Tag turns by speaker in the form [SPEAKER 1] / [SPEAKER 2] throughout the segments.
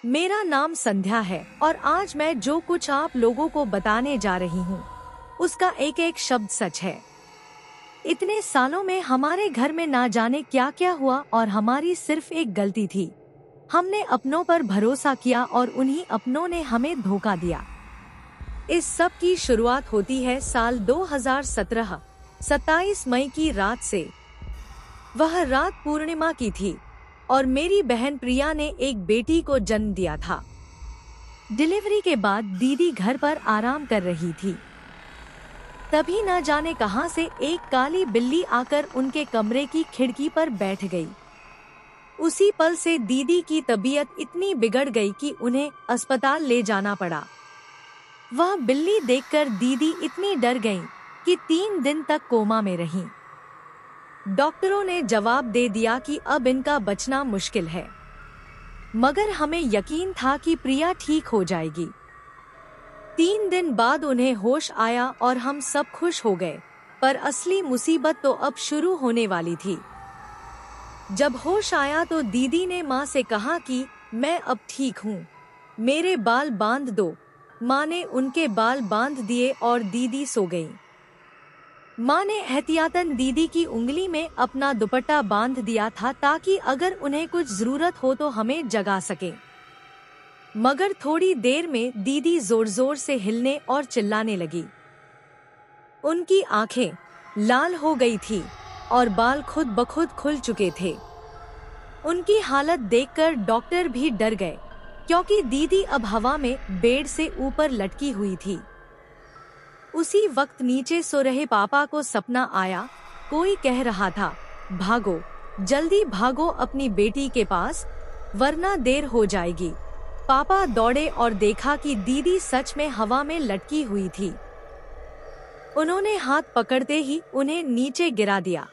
[SPEAKER 1] मेरा नाम संध्या है और आज मैं जो कुछ आप लोगों को बताने जा रही हूँ उसका एक एक शब्द सच है। इतने सालों में हमारे घर में ना जाने क्या क्या हुआ और हमारी सिर्फ एक गलती थी। हमने अपनों पर भरोसा किया और उन्हीं अपनों ने हमें धोखा दिया। इस सब की शुरुआत होती है साल 2017 27 मई की रात से। वह रात पूर्णिमा की थी और मेरी बहन प्रिया ने एक बेटी को जन्म दिया था। डिलीवरी के बाद दीदी घर पर आराम कर रही थी। तभी न जाने कहां से एक काली बिल्ली आकर उनके कमरे की खिड़की पर बैठ गई। उसी पल से दीदी की तबीयत इतनी बिगड़ गई कि उन्हें अस्पताल ले जाना पड़ा। वह बिल्ली देखकर दीदी इतनी डर गईं कि 3 दिन तक कोमा में रहीं। डॉक्टरों ने जवाब दे दिया कि अब इनका बचना मुश्किल है, मगर हमें यकीन था कि प्रिया ठीक हो जाएगी। 3 दिन बाद उन्हें होश आया और हम सब खुश हो गए, पर असली मुसीबत तो अब शुरू होने वाली थी। जब होश आया तो दीदी ने माँ से कहा कि मैं अब ठीक हूँ, मेरे बाल बांध दो। माँ ने उनके बाल बांध दिए और दीदी सो गई। माँ ने एहतियातन दीदी की उंगली में अपना दुपट्टा बांध दिया था ताकि अगर उन्हें कुछ जरूरत हो तो हमें जगा सके। मगर थोड़ी देर में दीदी जोर जोर से हिलने और चिल्लाने लगी। उनकी आंखें लाल हो गई थी और बाल खुद ब खुद खुल चुके थे। उनकी हालत देखकर डॉक्टर भी डर गए, क्योंकि दीदी अब हवा में बेड से ऊपर लटकी हुई थी। उसी वक्त नीचे सो रहे पापा को सपना आया। कोई कह रहा था, भागो, जल्दी भागो अपनी बेटी के पास, वरना देर हो जाएगी। पापा दौड़े और देखा कि दीदी सच में हवा में लटकी हुई थी। उन्होंने हाथ पकड़ते ही उन्हें नीचे गिरा दिया।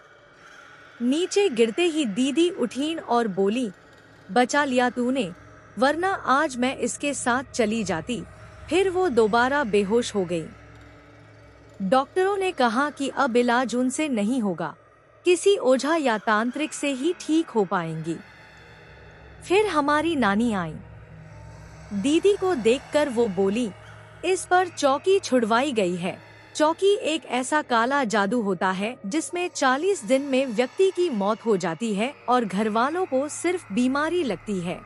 [SPEAKER 1] नीचे गिरते ही दीदी उठीं और बोली, बचा लिया तूने, वरना आज मैं इसके साथ चली जाती। फिर वो दोबारा बेहोश हो गई। डॉक्टरों ने कहा कि अब इलाज उनसे नहीं होगा, किसी ओझा या तांत्रिक से ही ठीक हो पाएंगी। फिर हमारी नानी आई। दीदी को देखकर वो बोली, इस पर चौकी छुड़वाई गई है। चौकी एक ऐसा काला जादू होता है जिसमें 40 दिन में व्यक्ति की मौत हो जाती है और घर वालों को सिर्फ बीमारी लगती है।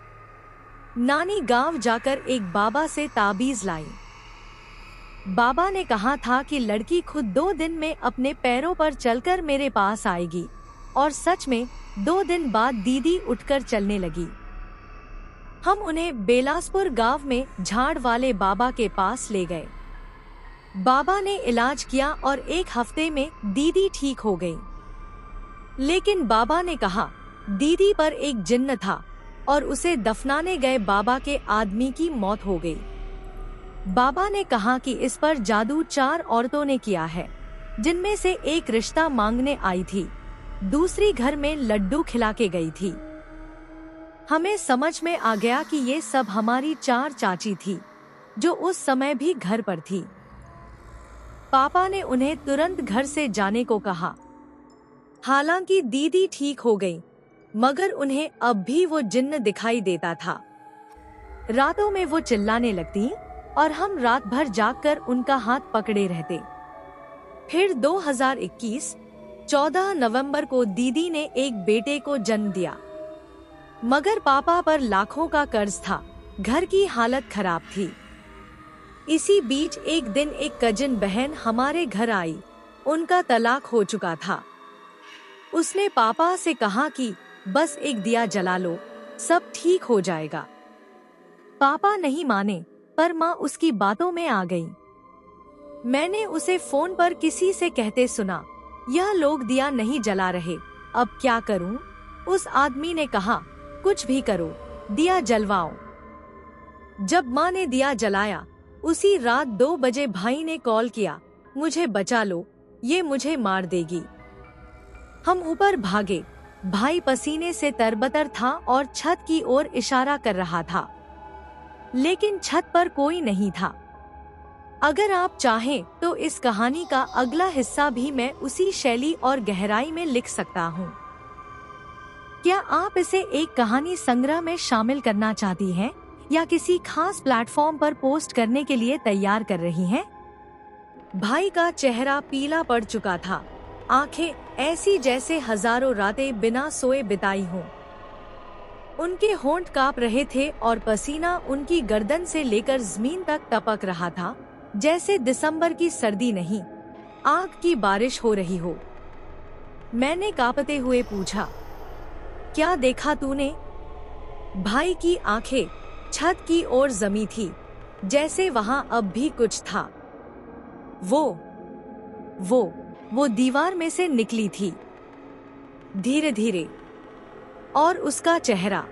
[SPEAKER 1] नानी गांव जाकर एक बाबा से ताबीज लाई। बाबा ने कहा था कि लड़की खुद 2 दिन में अपने पैरों पर चलकर मेरे पास आएगी, और सच में 2 दिन बाद दीदी उठकर चलने लगी। हम उन्हें बेलासपुर गांव में झाड़ वाले बाबा के पास ले गए। बाबा ने इलाज किया और 1 हफ्ते में दीदी ठीक हो गई। लेकिन बाबा ने कहा दीदी पर एक जिन्न था और उसे दफनाने गए बाबा के आदमी की मौत हो गई। बाबा ने कहा कि इस पर जादू 4 औरतों ने किया है, जिनमें से एक रिश्ता मांगने आई थी, दूसरी घर में लड्डू खिला के गई थी। हमें समझ में आ गया कि ये सब हमारी 4 चाची थी, जो उस समय भी घर पर थी। पापा ने उन्हें तुरंत घर से जाने को कहा। हालांकि दीदी ठीक हो गई, मगर उन्हें अब भी वो जिन्न दिखाई देता था। रातों में वो चिल्लाने लगती और हम रात भर जागकर उनका हाथ पकड़े रहते। फिर 2021 14 नवंबर को दीदी ने एक बेटे को जन्म दिया, मगर पापा पर लाखों का कर्ज था, घर की हालत खराब थी। इसी बीच एक दिन एक कजिन बहन हमारे घर आई। उनका तलाक हो चुका था। उसने पापा से कहा कि बस एक दिया जला लो, सब ठीक हो जाएगा। पापा नहीं माने, पर माँ उसकी बातों में आ गई। मैंने उसे फोन पर किसी से कहते सुना, यह लोग दिया नहीं जला रहे, अब क्या करूं? उस आदमी ने कहा, कुछ भी करो, दिया जलवाओ। जब माँ ने दिया जलाया, उसी रात 2 बजे भाई ने कॉल किया, मुझे बचा लो, ये मुझे मार देगी। हम ऊपर भागे। भाई पसीने से तरबतर था और छत की ओर इशारा कर रहा था, लेकिन छत पर कोई नहीं था। अगर आप चाहें तो इस कहानी का अगला हिस्सा भी मैं उसी शैली और गहराई में लिख सकता हूँ। क्या आप इसे एक कहानी संग्रह में शामिल करना चाहती हैं? या किसी खास प्लेटफॉर्म पर पोस्ट करने के लिए तैयार कर रही हैं? भाई का चेहरा पीला पड़ चुका था, आंखें ऐसी जैसे हजारों रातें बिना सोए बिताई हों। उनके होंठ कांप रहे थे और पसीना उनकी गर्दन से लेकर जमीन तक टपक रहा था, जैसे दिसंबर की सर्दी नहीं, आग की बारिश हो रही हो। मैंने कांपते हुए पूछा, क्या देखा तूने? भाई की आंखें छत की ओर जमी थी, जैसे वहां अब भी कुछ था। वो दीवार में से निकली थी, धीरे धीरे, और उसका चेहरा।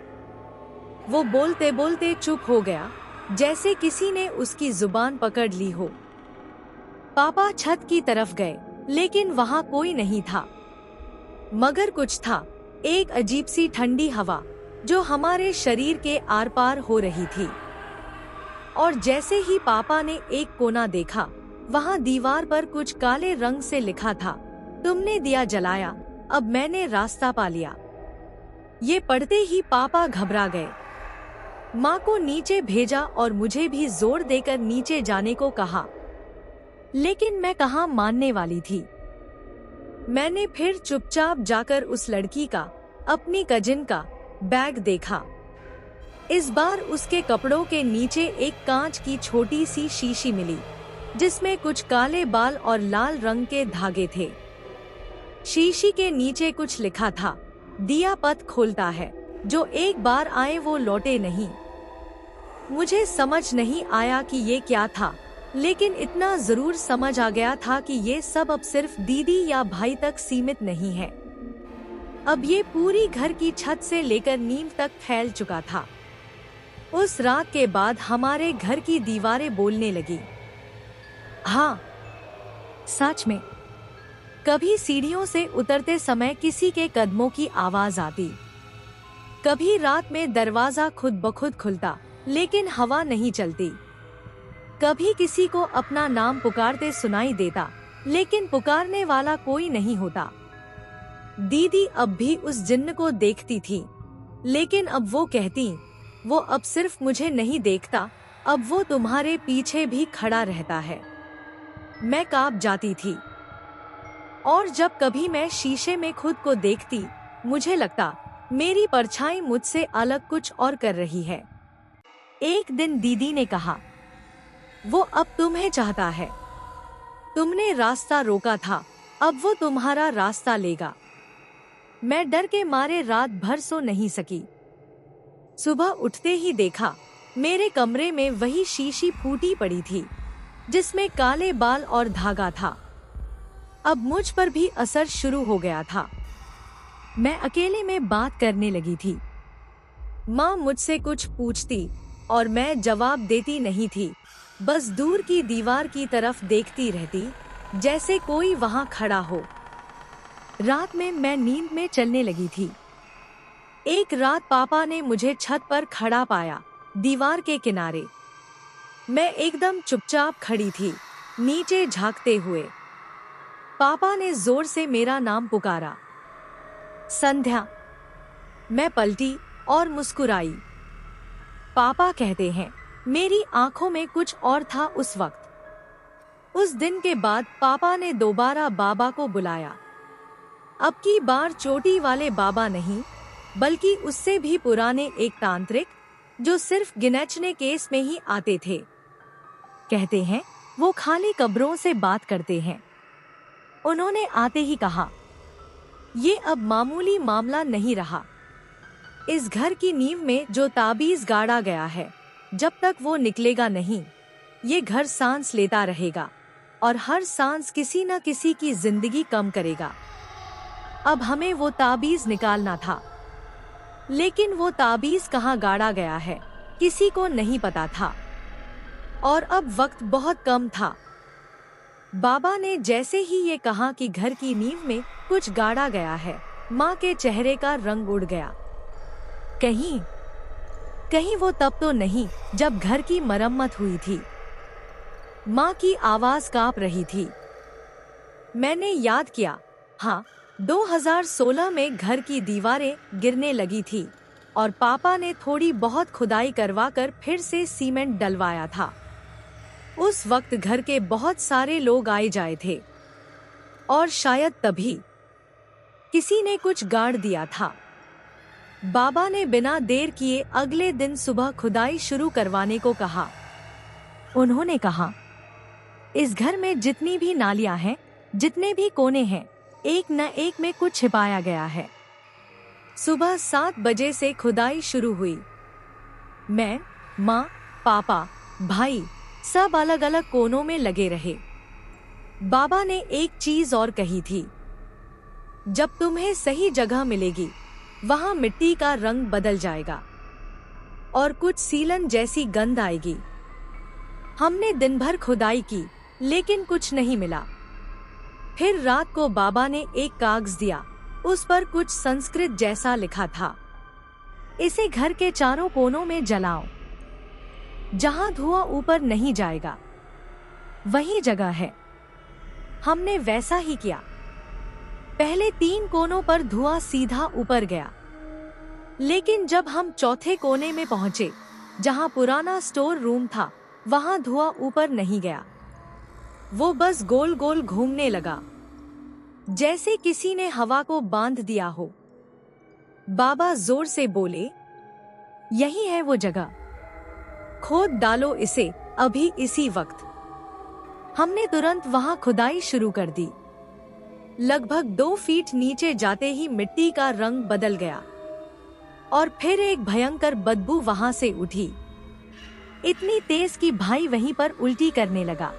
[SPEAKER 1] वो बोलते बोलते चुप हो गया, जैसे किसी ने उसकी जुबान पकड़ ली हो। पापा छत की तरफ गए, लेकिन वहां कोई नहीं था। मगर कुछ था, एक अजीब सी ठंडी हवा जो हमारे शरीर के आर पार हो रही थी। और जैसे ही पापा ने एक कोना देखा, वहां दीवार पर कुछ काले रंग से लिखा था, तुमने दिया जलाया, अब मैंने रास्ता पा लिया। ये पढ़ते ही पापा घबरा गए। माँ को नीचे भेजा और मुझे भी जोर देकर नीचे जाने को कहा, लेकिन मैं कहाँ मानने वाली थी। मैंने फिर चुपचाप जाकर उस लड़की का, अपनी कजिन का बैग देखा। इस बार उसके कपड़ों के नीचे एक कांच की छोटी सी शीशी मिली, जिसमें कुछ काले बाल और लाल रंग के धागे थे। शीशी के नीचे कुछ लिखा था, दिया पथ खोलता है, जो एक बार आए वो लौटे नहीं। मुझे समझ नहीं आया कि ये क्या था, लेकिन इतना जरूर समझ आ गया था कि ये सब अब सिर्फ दीदी या भाई तक सीमित नहीं है। अब ये पूरी घर की छत से लेकर नींव तक फैल चुका था। उस रात के बाद हमारे घर की दीवारें बोलने लगी। हाँ, सच में। कभी सीढ़ियों से उतरते समय किसी के कदमों की आवाज आती, कभी रात में दरवाजा खुद ब खुद खुलता, लेकिन हवा नहीं चलती। कभी किसी को अपना नाम पुकारते सुनाई देता, लेकिन पुकारने वाला कोई नहीं होता। दीदी अब भी उस जिन्न को देखती थी, लेकिन अब वो कहती, वो अब सिर्फ मुझे नहीं देखता, अब वो तुम्हारे पीछे भी खड़ा रहता है। मैं कांप जाती थी, और जब कभी मैं शीशे में खुद को देखती, मुझे लगता मेरी परछाई मुझसे अलग कुछ और कर रही है। एक दिन दीदी ने कहा, वो अब तुम्हें चाहता है, तुमने रास्ता रोका था, अब वो तुम्हारा रास्ता लेगा। मैं डर के मारे रात भर सो नहीं सकी। सुबह उठते ही देखा, मेरे कमरे में वही शीशी फूटी पड़ी थी, जिसमें काले बाल और धागा था। अब मुझ पर भी असर शुरू हो गया था। मैं अकेले में बात करने लगी थी। माँ मुझसे कुछ पूछती और मैं जवाब देती नहीं थी, बस दूर की दीवार की तरफ देखती रहती, जैसे कोई वहां खड़ा हो। रात में मैं नींद में चलने लगी थी। एक रात पापा ने मुझे छत पर खड़ा पाया, दीवार के किनारे। मैं एकदम चुपचाप खड़ी थी, नीचे झांकते हुए। पापा ने जोर से मेरा नाम पुकारा, संध्या। मैं पलटी और मुस्कुराई। पापा कहते हैं, मेरी आंखों में कुछ और था उस वक्त। उस दिन के बाद पापा ने दोबारा बाबा को बुलाया। अब की बार चोटी वाले बाबा नहीं, बल्कि उससे भी पुराने एक तांत्रिक, जो सिर्फ गिनचने केस में ही आते थे। कहते हैं वो खाली कब्रों से बात करते हैं। उन्होंने आते ही कहा, ये अब मामूली मामला नहीं रहा। इस घर की नींव में जो ताबीज गाड़ा गया है, जब तक वो निकलेगा नहीं, ये घर सांस लेता रहेगा, और हर सांस किसी न किसी की जिंदगी कम करेगा। अब हमें वो ताबीज निकालना था, लेकिन वो ताबीज कहाँ गाड़ा गया है, किसी को नहीं पता था। और अब वक्त बहुत कम था। बाबा ने जैसे ही ये कहा कि घर की नींव में कुछ गाड़ा गया है, माँ के चेहरे का रंग उड़ गया। कहीं वो तब तो नहीं जब घर की मरम्मत हुई थी। माँ की आवाज कांप रही थी। मैंने याद किया, हाँ, 2016 में घर की दीवारें गिरने लगी थी। और पापा ने थोड़ी बहुत खुदाई करवाकर फिर से सीमेंट डलवाया था। उस वक्त घर के बहुत सारे लोग आए जाए थे और शायद तभी किसी ने कुछ गाड़ दिया था। बाबा ने बिना देर किए अगले दिन सुबह खुदाई शुरू करवाने को कहा। उन्होंने कहा, इस घर में जितनी भी नालियां हैं, जितने भी कोने हैं, एक न एक में कुछ छिपाया गया है। सुबह 7 बजे से खुदाई शुरू हुई। मैं, माँ, पापा, भाई सब अलग अलग कोनों में लगे रहे। बाबा ने एक चीज और कही थी, जब तुम्हें सही जगह मिलेगी वहां मिट्टी का रंग बदल जाएगा और कुछ सीलन जैसी गंध आएगी। हमने दिन भर खुदाई की लेकिन कुछ नहीं मिला। फिर रात को बाबा ने एक कागज दिया, उस पर कुछ संस्कृत जैसा लिखा था, इसे घर के चारों कोनों में जलाओ, जहां धुआं ऊपर नहीं जाएगा वही जगह है। हमने वैसा ही किया। पहले 3 कोनों पर धुआं सीधा ऊपर गया, लेकिन जब हम चौथे कोने में पहुंचे, जहां पुराना स्टोर रूम था, वहां धुआं ऊपर नहीं गया। वो बस गोल गोल घूमने लगा, जैसे किसी ने हवा को बांध दिया हो। बाबा जोर से बोले, यही है वो जगह, खोद डालो इसे अभी इसी वक्त। हमने तुरंत वहां खुदाई शुरू कर दी। लगभग 2 फीट नीचे जाते ही मिट्टी का रंग बदल गया और फिर एक भयंकर बदबू वहां से उठी, इतनी तेज कि भाई वहीं पर उल्टी करने लगा।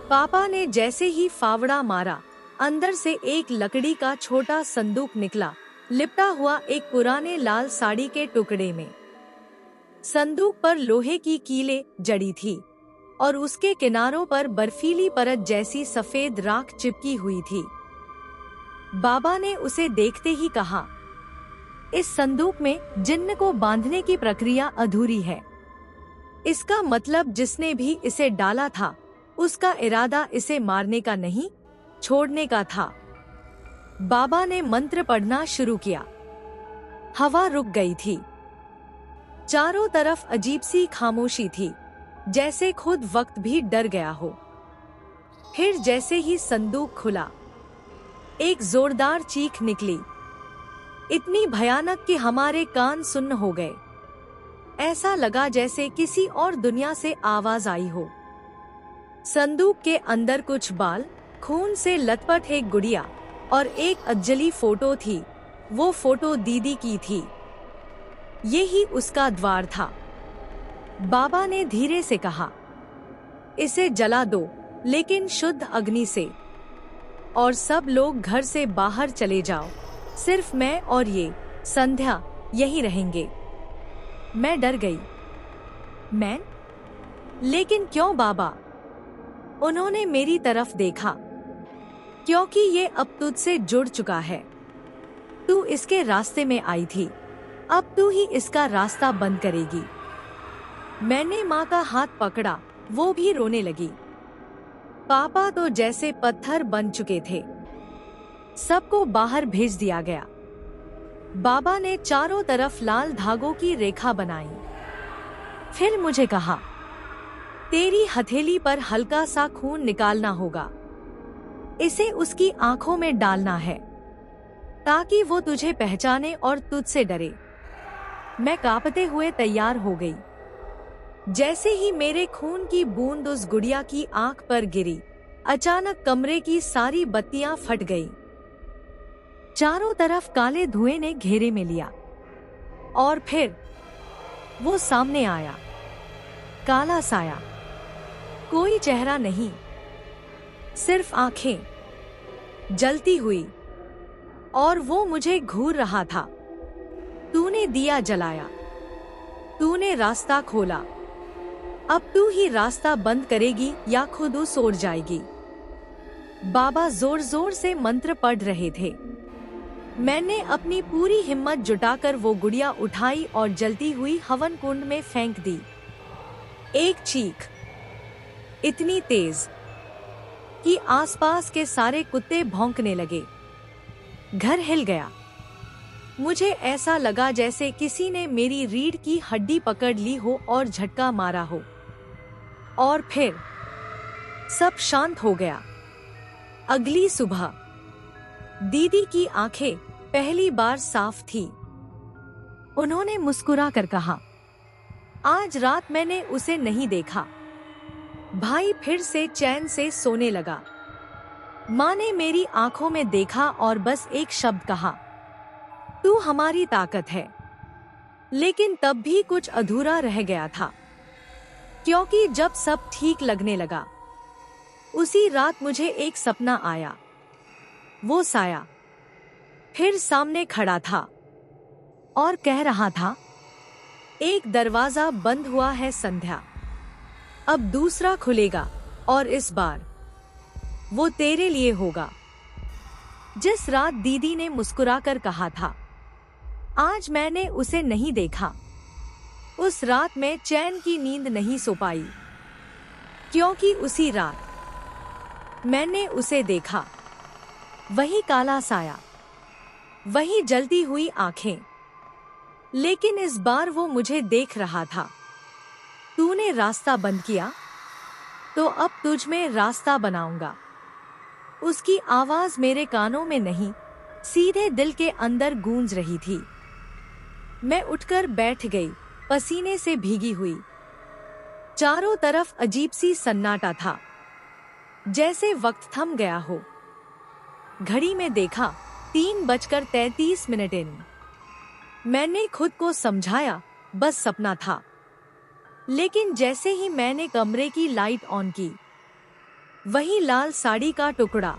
[SPEAKER 1] पापा ने जैसे ही फावड़ा मारा, अंदर से एक लकड़ी का छोटा संदूक निकला, लिपटा हुआ एक पुराने लाल साड़ी के टुकड़े में। संदूक पर लोहे की कीलें जड़ी थी और उसके किनारों पर बर्फीली परत जैसी सफेद राख चिपकी हुई थी। बाबा ने उसे देखते ही कहा, इस संदूक में जिन्न को बांधने की प्रक्रिया अधूरी है। इसका मतलब जिसने भी इसे डाला था, उसका इरादा इसे मारने का नहीं, छोड़ने का था। बाबा ने मंत्र पढ़ना शुरू किया। हवा रुक गई थी। चारों तरफ अजीब सी खामोशी थी, जैसे खुद वक्त भी डर गया हो। फिर जैसे ही संदूक खुला, एक जोरदार चीख निकली, इतनी भयानक कि हमारे कान सुन्न हो गए। ऐसा लगा जैसे किसी और दुनिया से आवाज आई हो। संदूक के अंदर कुछ बाल, खून से लथपथ एक गुड़िया और एक अजली फोटो थी। वो फोटो दीदी की थी। यही उसका द्वार था। बाबा ने धीरे से कहा, इसे जला दो, लेकिन शुद्ध अग्नि से, और सब लोग घर से बाहर चले जाओ। सिर्फ मैं और ये संध्या यहीं रहेंगे। मैं डर गई। मैं? लेकिन क्यों बाबा? उन्होंने मेरी तरफ देखा। क्योंकि ये अब तुझसे जुड़ चुका है। तू इसके रास्ते में आई थी, अब तू ही इसका रास्ता बंद करेगी। मैंने माँ का हाथ पकड़ा, वो भी रोने लगी। पापा तो जैसे पत्थर बन चुके थे। सबको बाहर भेज दिया गया। बाबा ने चारों तरफ लाल धागों की रेखा बनाई। फिर मुझे कहा, तेरी हथेली पर हल्का सा खून निकालना होगा। इसे उसकी आंखों में डालना है, ताकि वो तुझे पहचाने और तुझसे डरे। मैं कांपते हुए तैयार हो गई। जैसे ही मेरे खून की बूंद उस गुड़िया की आंख पर गिरी, अचानक कमरे की सारी बत्तियां फट गईं। चारों तरफ काले धुएं ने घेरे में लिया और फिर वो सामने आया, काला साया। कोई चेहरा नहीं, सिर्फ आंखें जलती हुई, और वो मुझे घूर रहा था। तूने दिया जलाया, तूने रास्ता खोला, अब तू ही रास्ता बंद करेगी या खुद उस ओर जाएगी। बाबा जोर जोर से मंत्र पढ़ रहे थे। मैंने अपनी पूरी हिम्मत जुटाकर वो गुड़िया उठाई और जलती हुई हवन कुंड में फेंक दी। एक चीख इतनी तेज कि आसपास के सारे कुत्ते भौंकने लगे। घर हिल गया। मुझे ऐसा लगा जैसे किसी ने मेरी रीढ़ की हड्डी पकड़ ली हो और झटका मारा हो। और फिर सब शांत हो गया। अगली सुबह दीदी की आंखें पहली बार साफ थी। उन्होंने मुस्कुरा कर कहा, आज रात मैंने उसे नहीं देखा। भाई फिर से चैन से सोने लगा। माँ ने मेरी आंखों में देखा और बस एक शब्द कहा, तू हमारी ताकत है। लेकिन तब भी कुछ अधूरा रह गया था, क्योंकि जब सब ठीक लगने लगा उसी रात मुझे एक सपना आया। वो साया फिर सामने खड़ा था और कह रहा था, एक दरवाजा बंद हुआ है संध्या, अब दूसरा खुलेगा और इस बार वो तेरे लिए होगा। जिस रात दीदी ने मुस्कुराकर कहा था, आज मैंने उसे नहीं देखा, उस रात मैं चैन की नींद नहीं सो पाई, क्योंकि उसी रात मैंने उसे देखा। वही काला साया, वही जलती हुई आंखें, लेकिन इस बार वो मुझे देख रहा था। तूने रास्ता बंद किया, तो अब तुझ में रास्ता बनाऊंगा। उसकी आवाज मेरे कानों में नहीं, सीधे दिल के अंदर गूंज रही थी। मैं उठकर बैठ गई, पसीने से भीगी हुई। चारों तरफ अजीब सी सन्नाटा था, जैसे वक्त थम गया हो। घड़ी में देखा, 3:33 इन। मैंने खुद को समझाया बस सपना था, लेकिन जैसे ही मैंने कमरे की लाइट ऑन की, वही लाल साड़ी का टुकड़ा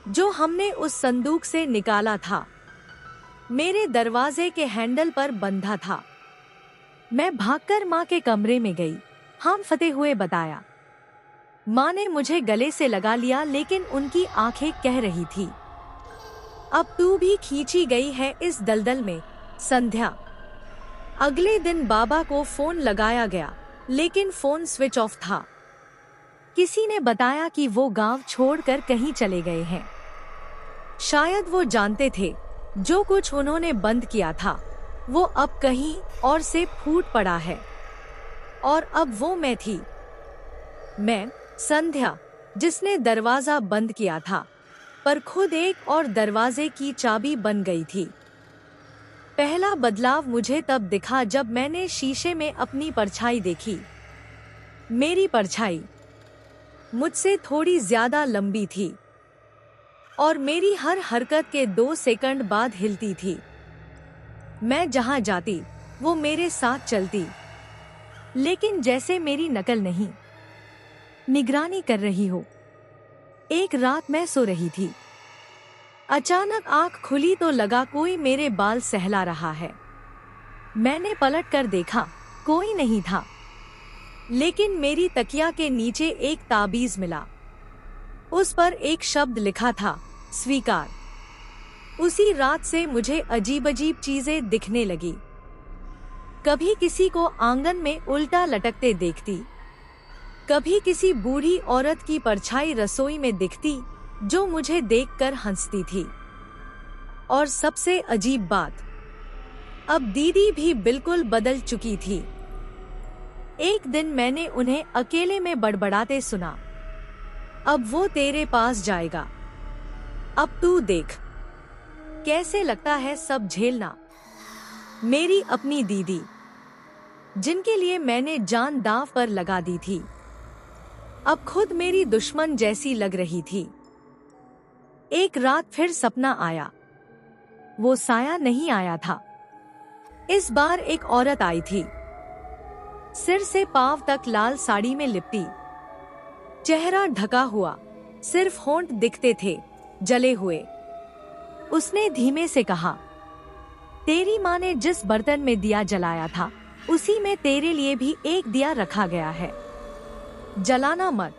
[SPEAKER 1] जो हमने उस संदूक से निकाला था मेरे दरवाजे के हैंडल पर बंधा था। मैं भागकर माँ के कमरे में गई, हांफते हुए बताया। माँ ने मुझे गले से लगा लिया, लेकिन उनकी आंखें कह रही थी, अब तू भी खींची गई है इस दलदल में संध्या। अगले दिन बाबा को फोन लगाया गया, लेकिन फोन स्विच ऑफ था। किसी ने बताया कि वो गांव छोड़कर कहीं चले गए हैं। शायद वो जानते थे जो कुछ उन्होंने बंद किया था वो अब कहीं और से फूट पड़ा है। और अब वो मैं थी, मैं संध्या, जिसने दरवाजा बंद किया था, पर खुद एक और दरवाजे की चाबी बन गई थी। पहला बदलाव मुझे तब दिखा जब मैंने शीशे में अपनी परछाई देखी। मेरी परछाई मुझसे थोड़ी ज्यादा लंबी थी और मेरी हर हरकत के 2 सेकंड बाद हिलती थी। मैं जहां जाती वो मेरे साथ चलती, लेकिन जैसे मेरी नकल नहीं, निगरानी कर रही हो। एक रात मैं सो रही थी, अचानक आंख खुली तो लगा कोई मेरे बाल सहला रहा है। मैंने पलट कर देखा, कोई नहीं था, लेकिन मेरी तकिया के नीचे एक ताबीज मिला। उस पर एक शब्द लिखा था, स्वीकार। उसी रात से मुझे अजीब अजीब चीजें दिखने लगी। कभी किसी को आंगन में उल्टा लटकते देखती, कभी किसी बूढ़ी औरत की परछाई रसोई में दिखती जो मुझे देखकर हंसती थी। और सबसे अजीब बात, अब दीदी भी बिल्कुल बदल चुकी थी। एक दिन मैंने उन्हें अकेले में बड़बड़ाते सुना, अब वो तेरे पास जाएगा, अब तू देख कैसे लगता है सब झेलना। मेरी अपनी दीदी, जिनके लिए मैंने जान दांव पर लगा दी थी, अब खुद मेरी दुश्मन जैसी लग रही थी। एक रात फिर सपना आया। वो साया नहीं आया था, इस बार एक औरत आई थी, सिर से पांव तक लाल साड़ी में लिपटी, चेहरा ढका हुआ, सिर्फ होंठ दिखते थे जले हुए। उसने धीमे से कहा, तेरी माँ ने जिस बर्तन में दिया जलाया था उसी में तेरे लिए भी एक दिया रखा गया है, जलाना मत,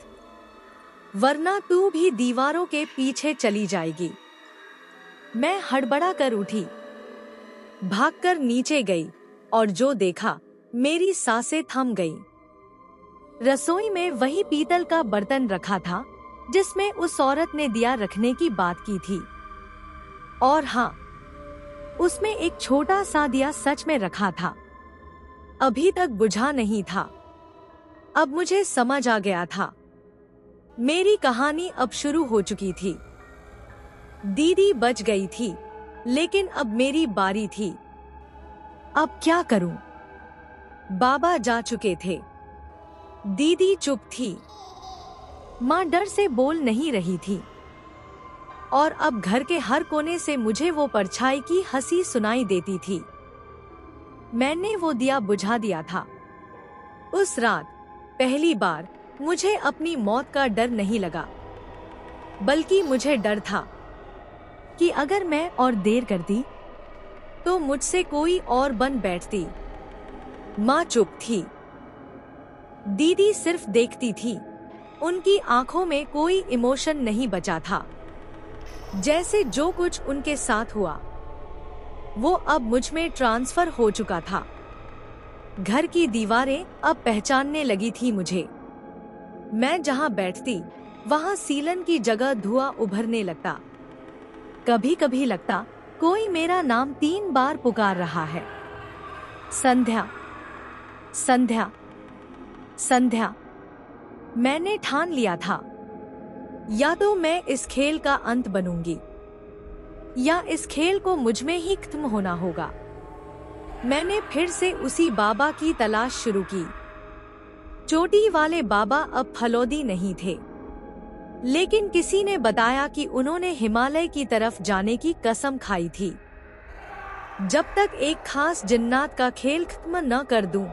[SPEAKER 1] वरना तू भी दीवारों के पीछे चली जाएगी। मैं हड़बड़ा कर उठी, भागकर नीचे गई और जो देखा, मेरी सांसें थम गईं। रसोई में वही पीतल का बर्तन रखा था जिसमें उस औरत ने दिया रखने की बात की थी। और हाँ, उसमें एक छोटा सा दिया सच में रखा था। अभी तक बुझा नहीं था। अब मुझे समझ आ गया था। मेरी कहानी अब शुरू हो चुकी थी। दीदी बच गई थी, लेकिन अब मेरी बारी थी। अब क्या करूं? बाबा जा चुके थे। दीदी चुप थी। माँ डर से बोल नहीं रही थी। और अब घर के हर कोने से मुझे वो परछाई की हंसी सुनाई देती थी। मैंने वो दिया बुझा दिया था। उस रात पहली बार मुझे अपनी मौत का डर नहीं लगा, बल्कि मुझे डर था कि अगर मैं और देर करती तो मुझसे कोई और बन बैठती। माँ चुप थी। दीदी सिर्फ देखती थी। उनकी आंखों में कोई इमोशन नहीं बचा था। जैसे जो कुछ उनके साथ हुआ वो अब मुझ में ट्रांसफर हो चुका था। घर की दीवारें अब पहचानने लगी थी मुझे। मैं जहां बैठती वहां सीलन की जगह धुआं उभरने लगता। कभी कभी लगता कोई मेरा नाम 3 बार पुकार रहा है। संध्या, संध्या, संध्या। मैंने ठान लिया था, या तो मैं इस खेल का अंत बनूंगी या इस खेल को मुझ में ही खत्म होना होगा। मैंने फिर से उसी बाबा की तलाश शुरू की। चोटी वाले बाबा अब फलौदी नहीं थे, लेकिन किसी ने बताया कि उन्होंने हिमालय की तरफ जाने की कसम खाई थी। जब तक एक खास जिन्नात का खेल खत्म न कर दूं,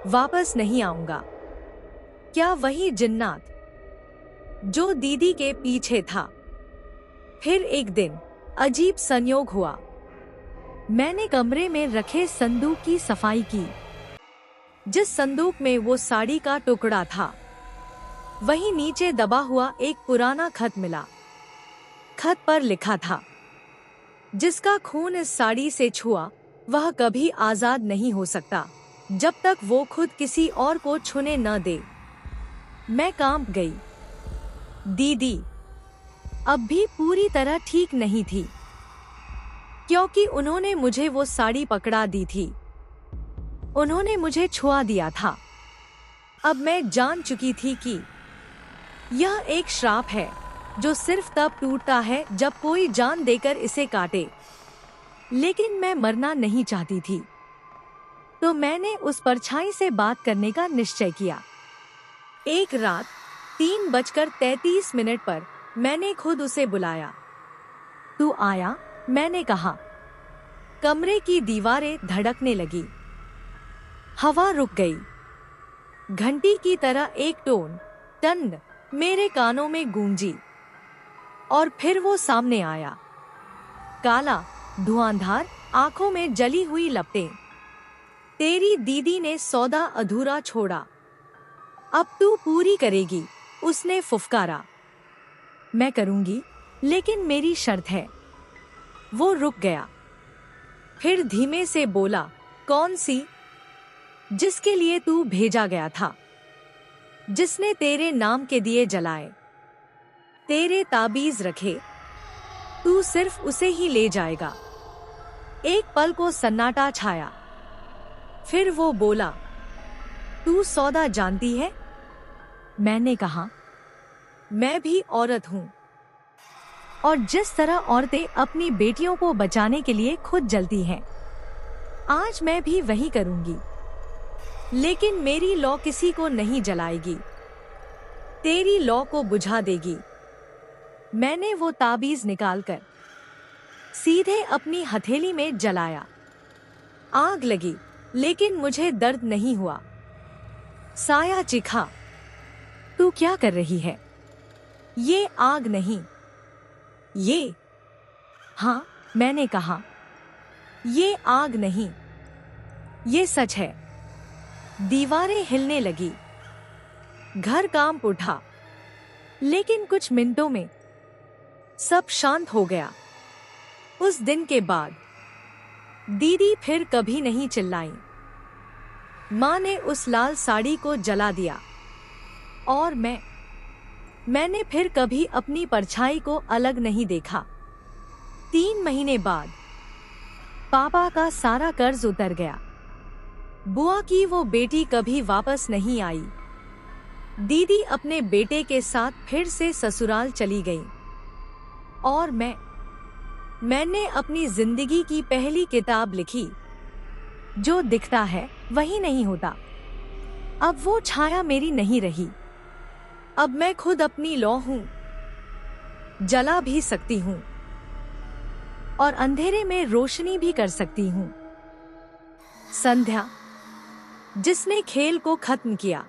[SPEAKER 1] वापस नहीं आऊंगा। क्या वही जिन्नात जो दीदी के पीछे था? फिर एक दिन अजीब संयोग हुआ। मैंने कमरे में रखे संदूक की सफाई की। जिस संदूक में वो साड़ी का टुकड़ा था, वहीं नीचे दबा हुआ एक पुराना खत मिला। खत पर लिखा था, जिसका खून इस साड़ी से छुआ वह कभी आजाद नहीं हो सकता जब तक वो खुद किसी और को छूने न दे। मैं कांप गई। दीदी अब भी पूरी तरह ठीक नहीं थी, क्योंकि उन्होंने मुझे वो साड़ी पकड़ा दी थी। उन्होंने मुझे छुआ दिया था। अब मैं जान चुकी थी कि यह एक श्राप है जो सिर्फ तब टूटता है जब कोई जान देकर इसे काटे। लेकिन मैं मरना नहीं चाहती थी, तो मैंने उस परछाई से बात करने का निश्चय किया। एक रात 3:33 पर मैंने खुद उसे बुलाया। तू आया? मैंने कहा। कमरे की दीवारें धड़कने लगी। हवा रुक गई। घंटी की तरह एक टोन टन मेरे कानों में गूंजी। और फिर वो सामने आया। काला, धुआंधार, आंखों में जली हुई लपटें। तेरी दीदी ने सौदा अधूरा छोड़ा। अब तू पूरी करेगी, उसने फुफकारा। मैं करूंगी, लेकिन मेरी शर्त है। वो रुक गया। फिर धीमे से बोला, कौन सी? जिसके लिए तू भेजा गया था, जिसने तेरे नाम के दिए जलाए, तेरे ताबीज रखे, तू सिर्फ उसे ही ले जाएगा। एक पल को सन्नाटा छाया। फिर वो बोला, तू सौदा जानती है? मैंने कहा, मैं भी औरत हूं, और जिस तरह औरतें अपनी बेटियों को बचाने के लिए खुद जलती हैं, आज मैं भी वही करूंगी। लेकिन मेरी लौ किसी को नहीं जलाएगी, तेरी लौ को बुझा देगी। मैंने वो ताबीज निकालकर सीधे अपनी हथेली में जलाया। आग लगी, लेकिन मुझे दर्द नहीं हुआ। साया चिखा, तू क्या कर रही है? ये आग नहीं, ये। हाँ, मैंने कहा, ये आग नहीं, ये सच है। दीवारें हिलने लगी। घर कांप उठा। लेकिन कुछ मिनटों में सब शांत हो गया। उस दिन के बाद दीदी फिर कभी नहीं चिल्लाई। माँ ने उस लाल साड़ी को जला दिया, और मैंने फिर कभी अपनी परछाई को अलग नहीं देखा। 3 महीने बाद पापा का सारा कर्ज उतर गया। बुआ की वो बेटी कभी वापस नहीं आई। दीदी अपने बेटे के साथ फिर से ससुराल चली गई और मैंने अपनी जिंदगी की पहली किताब लिखी। जो दिखता है वही नहीं होता। अब वो छाया मेरी नहीं रही। अब मैं खुद अपनी लौ हूं। जला भी सकती हूं और अंधेरे में रोशनी भी कर सकती हूं। संध्या, जिसने खेल को खत्म किया।